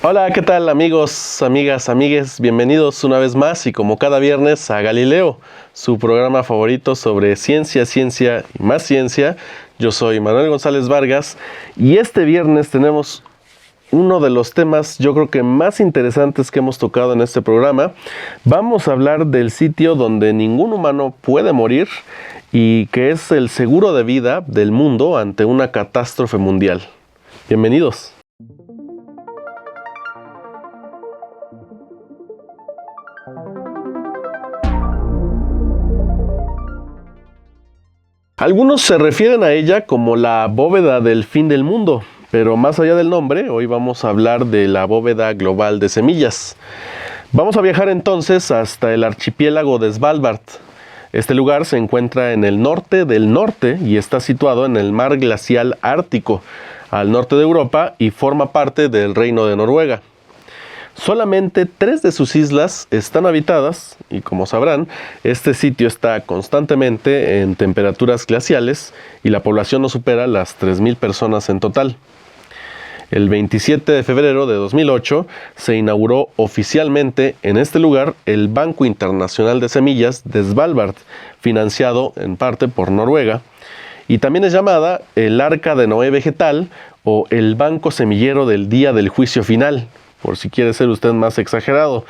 Hola, ¿qué tal amigos, amigas, amigues? Bienvenidos una vez más y como cada viernes a Galileo, su programa favorito sobre ciencia, ciencia y más ciencia. Yo soy Manuel González Vargas y este viernes tenemos uno de los temas yo creo que más interesantes que hemos tocado en este programa. Vamos a hablar del sitio donde ningún humano puede morir y que es el seguro de vida del mundo ante una catástrofe mundial. Bienvenidos. Algunos se refieren a ella como la bóveda del fin del mundo, pero más allá del nombre, hoy vamos a hablar de la bóveda global de semillas. Vamos a viajar entonces hasta el archipiélago de Svalbard. Este lugar se encuentra en el norte del norte y está situado en el mar glacial ártico, al norte de Europa y forma parte del Reino de Noruega. Solamente 3 de sus islas están habitadas y, como sabrán, este sitio está constantemente en temperaturas glaciales y la población no supera las 3,000 personas en total. El 27 de febrero de 2008 se inauguró oficialmente en este lugar el Banco Internacional de Semillas de Svalbard, financiado en parte por Noruega, y también es llamada el Arca de Noé Vegetal o el Banco Semillero del Día del Juicio Final, por si quiere ser usted más exagerado.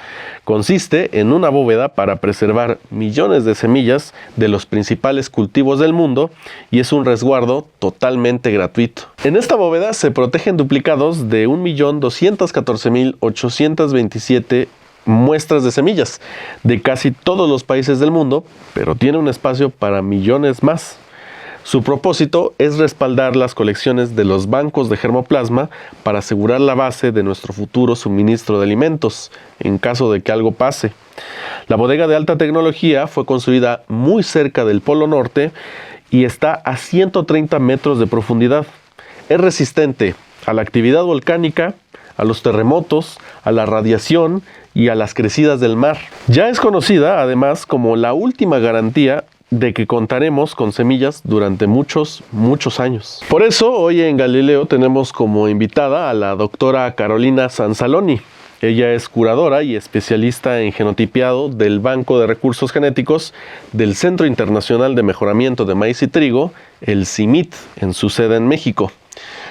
Consiste en una bóveda para preservar millones de semillas de los principales cultivos del mundo y es un resguardo totalmente gratuito. En esta bóveda se protegen duplicados de 1.214.827 muestras de semillas de casi todos los países del mundo, pero tiene un espacio para millones más. Su propósito es respaldar las colecciones de los bancos de germoplasma para asegurar la base de nuestro futuro suministro de alimentos, en caso de que algo pase. La bodega de alta tecnología fue construida muy cerca del Polo Norte y está a 130 metros de profundidad. Es resistente a la actividad volcánica, a los terremotos, a la radiación y a las crecidas del mar. Ya es conocida, además, como la última garantía de que contaremos con semillas durante muchos años. Por eso, hoy en Galileo tenemos como invitada a la doctora Carolina Sansaloni. Ella es curadora y especialista en genotipiado del Banco de Recursos Genéticos del Centro Internacional de Mejoramiento de Maíz y Trigo, el CIMMYT, en su sede en México.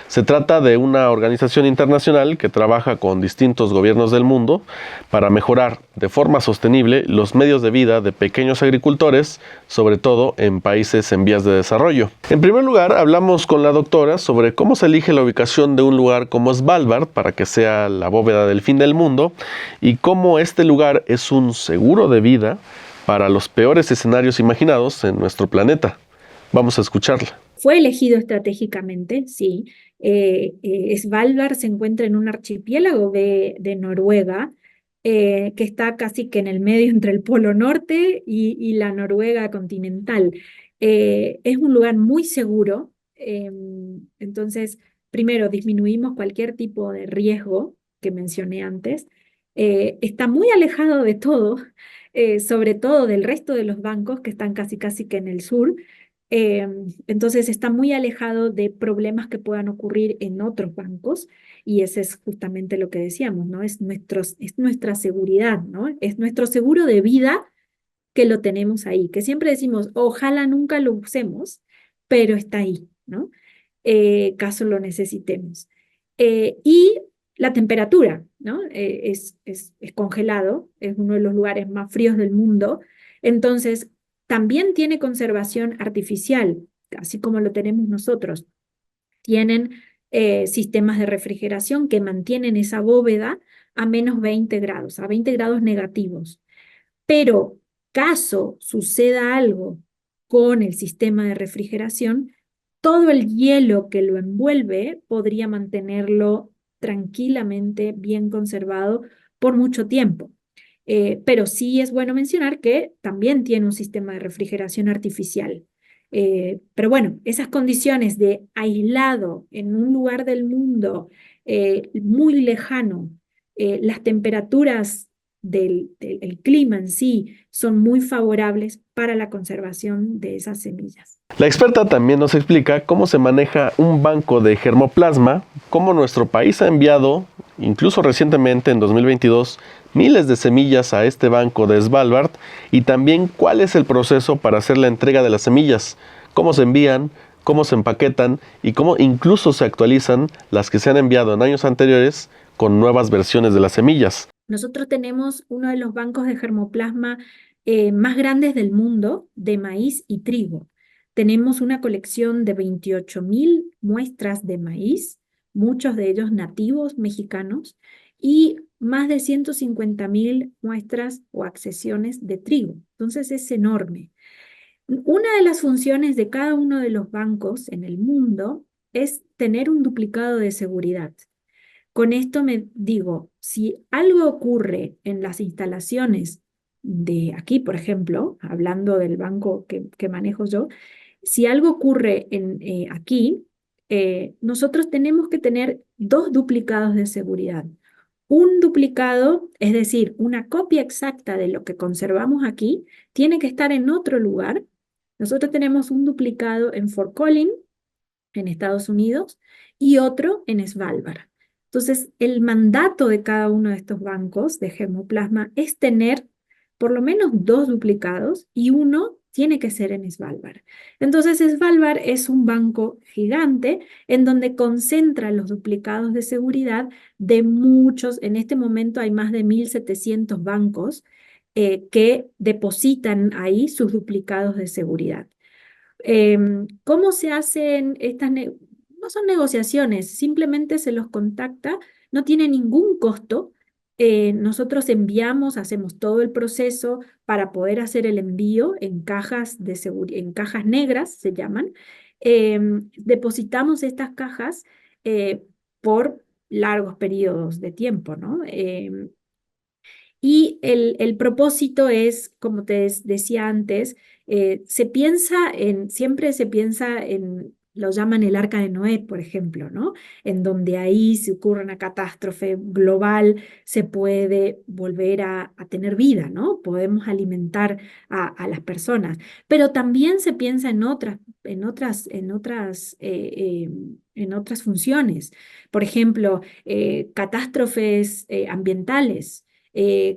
Se trata de una organización internacional que trabaja con distintos gobiernos del mundo para mejorar de forma sostenible los medios de vida de pequeños agricultores, sobre todo en países en vías de desarrollo. En primer lugar, hablamos con la doctora sobre cómo se elige la ubicación de un lugar como Svalbard para que sea la bóveda del fin del mundo y cómo este lugar es un seguro de vida para los peores escenarios imaginados en nuestro planeta. Vamos a escucharla. Fue elegido estratégicamente, sí. Svalbard se encuentra en un archipiélago de Noruega, que está casi que en el medio entre el Polo Norte y la Noruega continental. Es un lugar muy seguro, entonces, primero, disminuimos cualquier tipo de riesgo que mencioné antes. Está muy alejado de todo, sobre todo del resto de los bancos que están casi que en el sur. Entonces está muy alejado de problemas que puedan ocurrir en otros bancos y ese es justamente lo que decíamos, ¿no? Es nuestra seguridad, ¿no? Es nuestro seguro de vida que lo tenemos ahí, que siempre decimos, ojalá nunca lo usemos, pero está ahí, ¿no? Caso lo necesitemos. Y la temperatura, ¿no? Es congelado, es uno de los lugares más fríos del mundo, entonces también tiene conservación artificial, así como lo tenemos nosotros. Tienen sistemas de refrigeración que mantienen esa bóveda a menos 20 grados, a 20 grados negativos. Pero caso suceda algo con el sistema de refrigeración, todo el hielo que lo envuelve podría mantenerlo tranquilamente bien conservado por mucho tiempo. Pero sí es bueno mencionar que también tiene un sistema de refrigeración artificial. Pero bueno, esas condiciones de aislado en un lugar del mundo muy lejano, las temperaturas el clima en sí son muy favorables para la conservación de esas semillas. La experta también nos explica cómo se maneja un banco de germoplasma, cómo nuestro país ha enviado, incluso recientemente en 2022, miles de semillas a este banco de Svalbard y también cuál es el proceso para hacer la entrega de las semillas, cómo se envían, cómo se empaquetan y cómo incluso se actualizan las que se han enviado en años anteriores con nuevas versiones de las semillas. Nosotros tenemos uno de los bancos de germoplasma más grandes del mundo de maíz y trigo. Tenemos una colección de 28.000 muestras de maíz, muchos de ellos nativos mexicanos, y más de 150.000 muestras o accesiones de trigo. Entonces es enorme. Una de las funciones de cada uno de los bancos en el mundo es tener un duplicado de seguridad. Con esto me digo, si algo ocurre en las instalaciones de aquí, por ejemplo, hablando del banco que manejo yo, si algo ocurre aquí, nosotros tenemos que tener dos duplicados de seguridad. Un duplicado, es decir, una copia exacta de lo que conservamos aquí, tiene que estar en otro lugar. Nosotros tenemos un duplicado en Fort Collins, en Estados Unidos, y otro en Svalbard. Entonces, el mandato de cada uno de estos bancos de germoplasma es tener por lo menos dos duplicados y uno tiene que ser en Svalbard. Entonces, Svalbard es un banco gigante en donde concentra los duplicados de seguridad de muchos, en este momento hay más de 1.700 bancos que depositan ahí sus duplicados de seguridad. ¿Cómo se hacen estas? No son negociaciones, simplemente se los contacta, no tiene ningún costo. Nosotros enviamos, hacemos todo el proceso para poder hacer el envío en cajas en cajas negras, se llaman. Depositamos estas cajas por largos periodos de tiempo, ¿no? Y el propósito es, como te decía antes, siempre se piensa en, lo llaman el Arca de Noé, por ejemplo, ¿no? En donde ahí si ocurre una catástrofe global, se puede volver a tener vida, ¿no? Podemos alimentar a las personas. Pero también se piensa en otras funciones. Por ejemplo, catástrofes ambientales,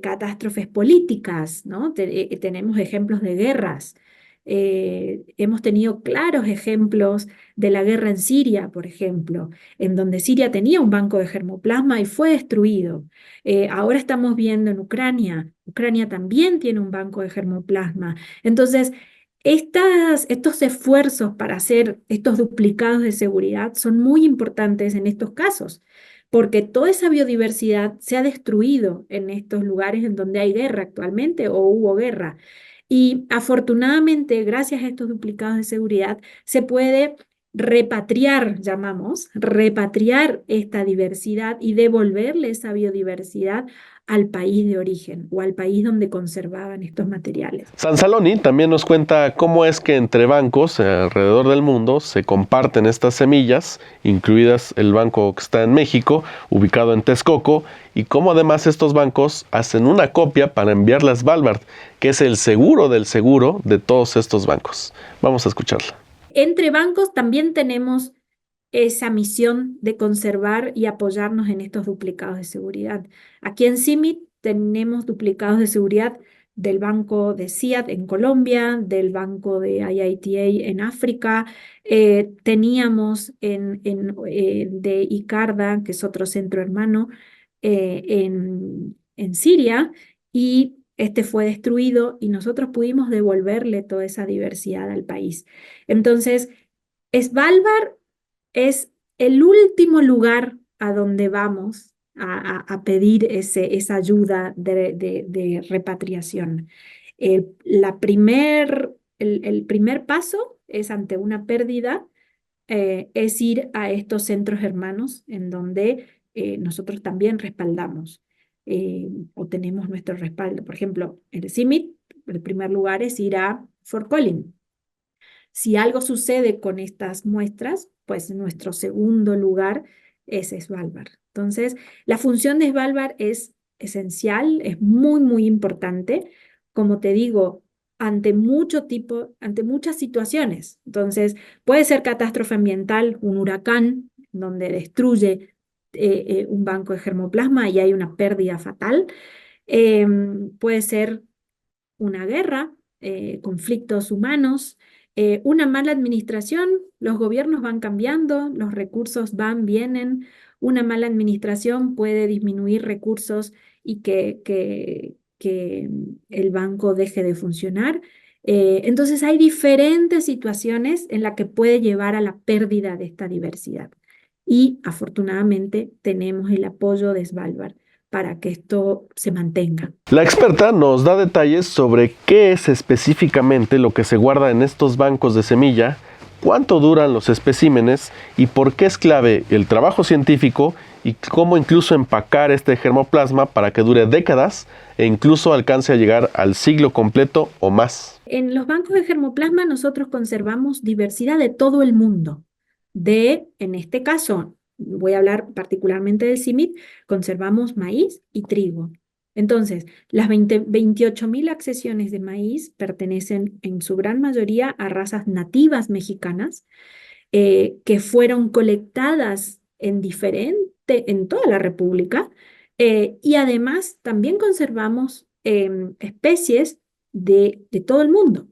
catástrofes políticas, ¿no? Tenemos ejemplos de guerras. Hemos tenido claros ejemplos de la guerra en Siria, por ejemplo, en donde Siria tenía un banco de germoplasma y fue destruido. Ahora estamos viendo en Ucrania. Ucrania también tiene un banco de germoplasma. Entonces, estos esfuerzos para hacer estos duplicados de seguridad son muy importantes en estos casos, porque toda esa biodiversidad se ha destruido en estos lugares en donde hay guerra actualmente o hubo guerra. Y afortunadamente, gracias a estos duplicados de seguridad, se puede repatriar, llamamos, repatriar esta diversidad y devolverle esa biodiversidad al país de origen o al país donde conservaban estos materiales. Sansaloni también nos cuenta cómo es que entre bancos alrededor del mundo se comparten estas semillas, incluidas el banco que está en México, ubicado en Texcoco, y cómo además estos bancos hacen una copia para enviarla a Svalbard, que es el seguro del seguro de todos estos bancos. Vamos a escucharla. Entre bancos también tenemos esa misión de conservar y apoyarnos en estos duplicados de seguridad. Aquí en CIMIT tenemos duplicados de seguridad del banco de CIAT en Colombia, del banco de IITA en África, teníamos de ICARDA, que es otro centro hermano, en Siria, y este fue destruido y nosotros pudimos devolverle toda esa diversidad al país. Entonces, Svalbard es el último lugar a donde vamos a pedir esa ayuda de repatriación. El primer paso es ante una pérdida, es ir a estos centros hermanos en donde nosotros también respaldamos o tenemos nuestro respaldo. Por ejemplo, en el CIMIT, el primer lugar es ir a Fort Collins. Si algo sucede con estas muestras, pues nuestro segundo lugar es Svalbard. Entonces, la función de Svalbard es esencial, es muy, muy importante, como te digo, ante muchas situaciones. Entonces, puede ser catástrofe ambiental, un huracán, donde destruye un banco de germoplasma y hay una pérdida fatal. Puede ser una guerra, conflictos humanos, una mala administración, los gobiernos van cambiando, los recursos van, vienen, una mala administración puede disminuir recursos y que el banco deje de funcionar. Entonces hay diferentes situaciones en las que puede llevar a la pérdida de esta diversidad. Y afortunadamente tenemos el apoyo de Svalbard para que esto se mantenga. La experta nos da detalles sobre qué es específicamente lo que se guarda en estos bancos de semilla, cuánto duran los especímenes y por qué es clave el trabajo científico y cómo incluso empacar este germoplasma para que dure décadas e incluso alcance a llegar al siglo completo o más. En los bancos de germoplasma nosotros conservamos diversidad de todo el mundo. En este caso, voy a hablar particularmente del CIMMYT, conservamos maíz y trigo. Entonces, las 28.000 accesiones de maíz pertenecen en su gran mayoría a razas nativas mexicanas que fueron colectadas en toda la República y además también conservamos especies de todo el mundo.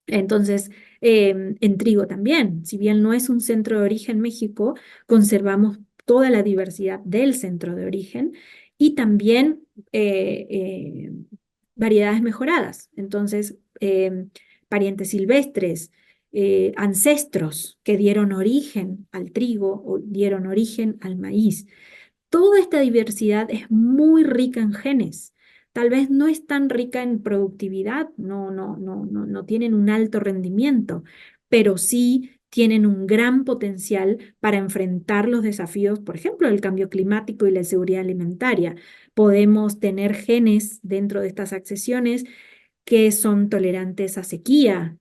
Entonces, en trigo también, si bien no es un centro de origen México, conservamos toda la diversidad del centro de origen y también variedades mejoradas. Entonces, parientes silvestres, ancestros que dieron origen al trigo o dieron origen al maíz. Toda esta diversidad es muy rica en genes. Tal vez no es tan rica en productividad, no tienen un alto rendimiento, pero sí tienen un gran potencial para enfrentar los desafíos, por ejemplo, del cambio climático y la seguridad alimentaria. Podemos tener genes dentro de estas accesiones que son tolerantes a sequía,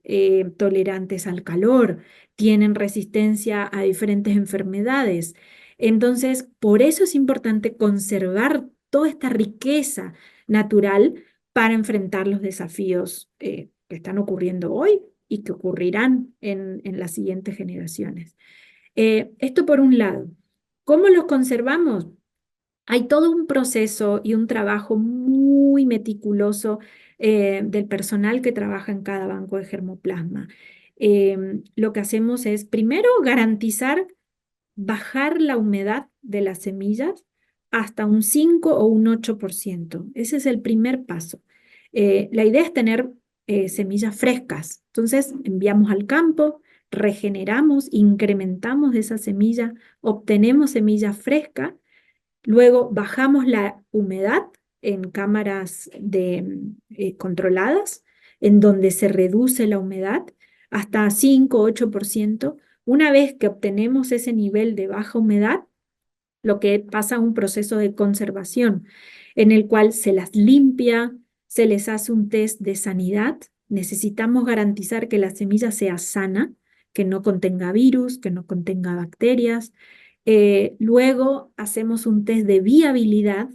tolerantes al calor, tienen resistencia a diferentes enfermedades. Entonces, por eso es importante conservar toda esta riqueza natural para enfrentar los desafíos que están ocurriendo hoy y que ocurrirán en las siguientes generaciones. Esto por un lado. ¿Cómo los conservamos? Hay todo un proceso y un trabajo muy meticuloso del personal que trabaja en cada banco de germoplasma. Lo que hacemos es, primero, garantizar bajar la humedad de las semillas hasta un 5 o un 8%. Ese es el primer paso. La idea es tener semillas frescas. Entonces, enviamos al campo, regeneramos, incrementamos esa semilla, obtenemos semilla fresca. Luego bajamos la humedad en cámaras controladas, en donde se reduce la humedad hasta 5 o 8%. Una vez que obtenemos ese nivel de baja humedad, lo que pasa a un proceso de conservación en el cual se las limpia, se les hace un test de sanidad. Necesitamos garantizar que la semilla sea sana, que no contenga virus, que no contenga bacterias. Luego hacemos un test de viabilidad.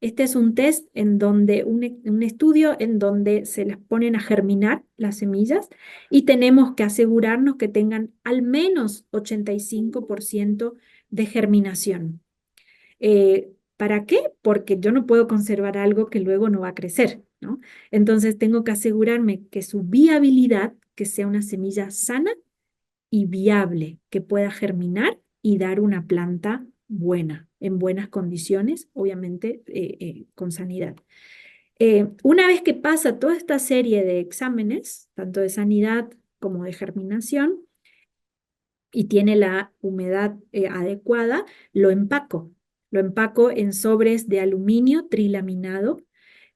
Este es un test en donde, un estudio en donde se les ponen a germinar las semillas y tenemos que asegurarnos que tengan al menos 85% de germinación. ¿Para qué? Porque yo no puedo conservar algo que luego no va a crecer, ¿no? Entonces tengo que asegurarme que su viabilidad, que sea una semilla sana y viable, que pueda germinar y dar una planta buena, en buenas condiciones, obviamente con sanidad. Una vez que pasa toda esta serie de exámenes, tanto de sanidad como de germinación, y tiene la humedad adecuada, lo empaco. Lo empaco en sobres de aluminio trilaminado.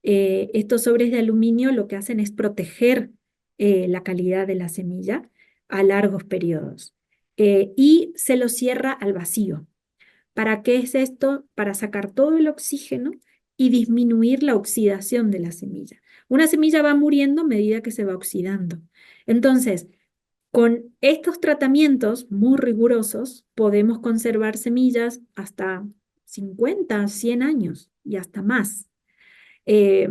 Estos sobres de aluminio lo que hacen es proteger la calidad de la semilla a largos periodos. Y se lo cierra al vacío. ¿Para qué es esto? Para sacar todo el oxígeno y disminuir la oxidación de la semilla. Una semilla va muriendo a medida que se va oxidando. Entonces, con estos tratamientos muy rigurosos, podemos conservar semillas hasta 50, 100 años y hasta más. Eh,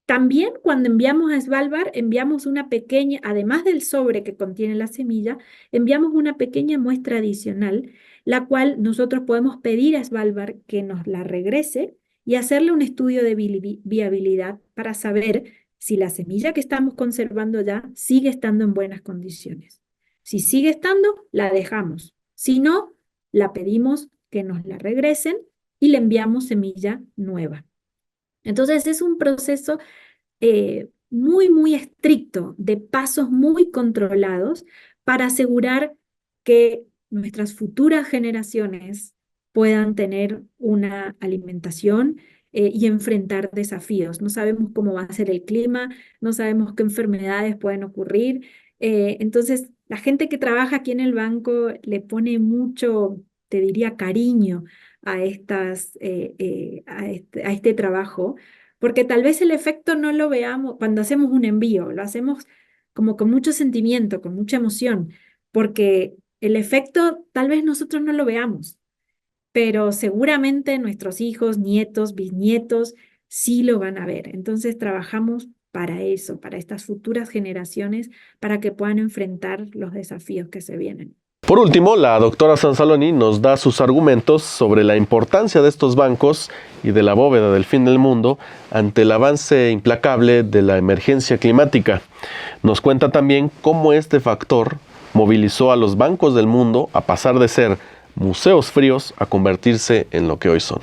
También cuando enviamos a Svalbard, enviamos una pequeña, además del sobre que contiene la semilla, enviamos una pequeña muestra adicional, la cual nosotros podemos pedir a Svalbard que nos la regrese y hacerle un estudio de viabilidad para saber si la semilla que estamos conservando ya sigue estando en buenas condiciones. Si sigue estando, la dejamos. Si no, la pedimos que nos la regresen y le enviamos semilla nueva. Entonces es un proceso muy, muy estricto, de pasos muy controlados para asegurar que nuestras futuras generaciones puedan tener una alimentación y enfrentar desafíos. No sabemos cómo va a ser el clima, no sabemos qué enfermedades pueden ocurrir. Entonces, la gente que trabaja aquí en el banco le pone mucho, te diría, cariño a a este trabajo, porque tal vez el efecto no lo veamos cuando hacemos un envío, lo hacemos como con mucho sentimiento, con mucha emoción, porque el efecto tal vez nosotros no lo veamos, pero seguramente nuestros hijos, nietos, bisnietos sí lo van a ver. Entonces trabajamos para eso, para estas futuras generaciones, para que puedan enfrentar los desafíos que se vienen. Por último, la doctora Sansaloni nos da sus argumentos sobre la importancia de estos bancos y de la bóveda del fin del mundo ante el avance implacable de la emergencia climática. Nos cuenta también cómo este factor movilizó a los bancos del mundo a pasar de ser museos fríos a convertirse en lo que hoy son.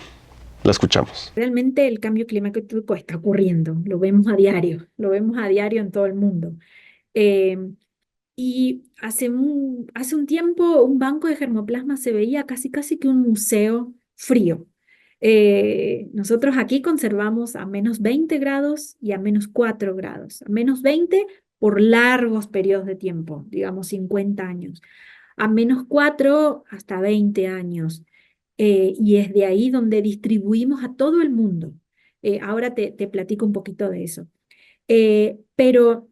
La escuchamos. Realmente el cambio climático está ocurriendo, lo vemos a diario en todo el mundo. Eh, Y hace un tiempo un banco de germoplasma se veía casi que un museo frío. Nosotros aquí conservamos a -20 grados y a -4 grados. A -20 por largos periodos de tiempo, digamos 50 años. A -4 hasta 20 años. Y es de ahí donde distribuimos a todo el mundo. Ahora te platico un poquito de eso. Pero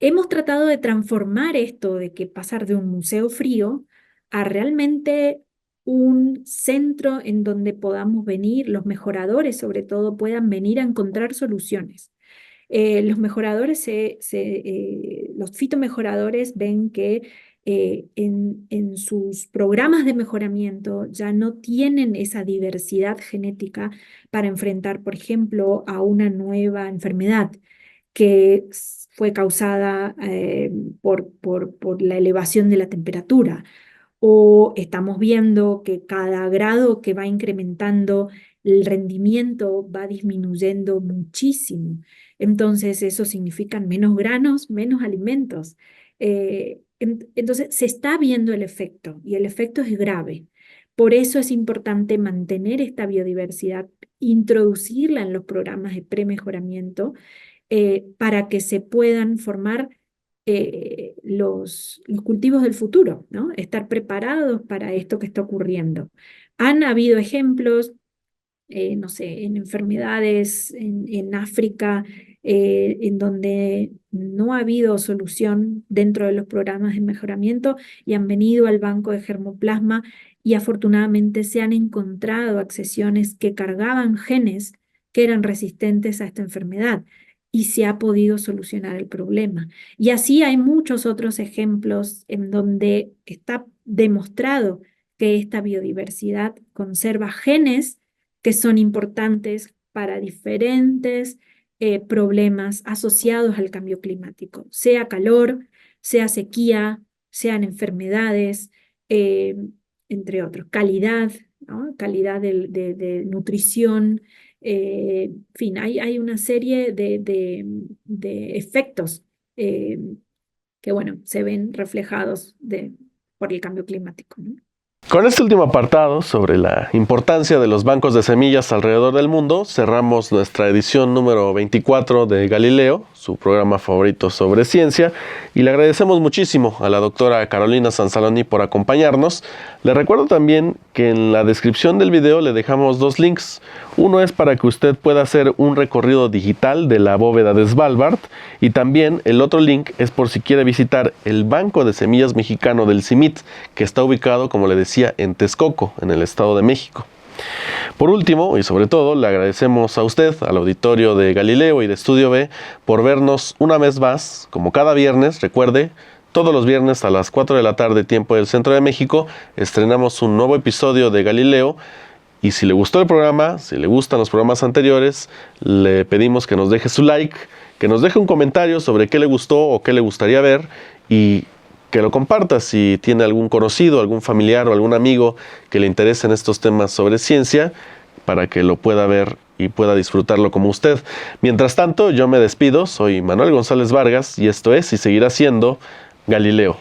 hemos tratado de transformar esto de que pasar de un museo frío a realmente un centro en donde podamos venir, los mejoradores sobre todo puedan venir a encontrar soluciones. Los mejoradores, los fitomejoradores ven que en sus programas de mejoramiento ya no tienen esa diversidad genética para enfrentar, por ejemplo, a una nueva enfermedad que fue causada por la elevación de la temperatura. O estamos viendo que cada grado que va incrementando el rendimiento va disminuyendo muchísimo. Entonces eso significa menos granos, menos alimentos. Entonces se está viendo el efecto y el efecto es grave. Por eso es importante mantener esta biodiversidad, introducirla en los programas de premejoramiento para que se puedan formar los cultivos del futuro, ¿no? Estar preparados para esto que está ocurriendo. Han habido ejemplos, no sé, en enfermedades en África, en donde no ha habido solución dentro de los programas de mejoramiento y han venido al banco de germoplasma y afortunadamente se han encontrado accesiones que cargaban genes que eran resistentes a esta enfermedad y se ha podido solucionar el problema. Y así hay muchos otros ejemplos en donde está demostrado que esta biodiversidad conserva genes que son importantes para diferentes problemas asociados al cambio climático, sea calor, sea sequía, sean enfermedades, eh, entre otros, calidad, ¿no? Calidad de nutrición, en fin, hay una serie de efectos que, bueno, se ven reflejados por el cambio climático, ¿no? Con este último apartado sobre la importancia de los bancos de semillas alrededor del mundo, cerramos nuestra edición número 24 de Galileo, su programa favorito sobre ciencia, y le agradecemos muchísimo a la doctora Carolina Sansaloni por acompañarnos. Le recuerdo también que en la descripción del video le dejamos dos links. Uno es para que usted pueda hacer un recorrido digital de la bóveda de Svalbard, y también el otro link es por si quiere visitar el Banco de Semillas Mexicano del CIMMYT, que está ubicado, como le decía, en Texcoco, en el Estado de México. Por último, y sobre todo, le agradecemos a usted, al auditorio de Galileo y de Estudio B, por vernos una vez más, como cada viernes. Recuerde, todos los viernes a las 4 de la tarde, tiempo del Centro de México, estrenamos un nuevo episodio de Galileo. Y si le gustó el programa, si le gustan los programas anteriores, le pedimos que nos deje su like, que nos deje un comentario sobre qué le gustó o qué le gustaría ver, y que lo comparta si tiene algún conocido, algún familiar o algún amigo que le interesen estos temas sobre ciencia, para que lo pueda ver y pueda disfrutarlo como usted. Mientras tanto, yo me despido, soy Manuel González Vargas y esto es y seguirá siendo Galileo.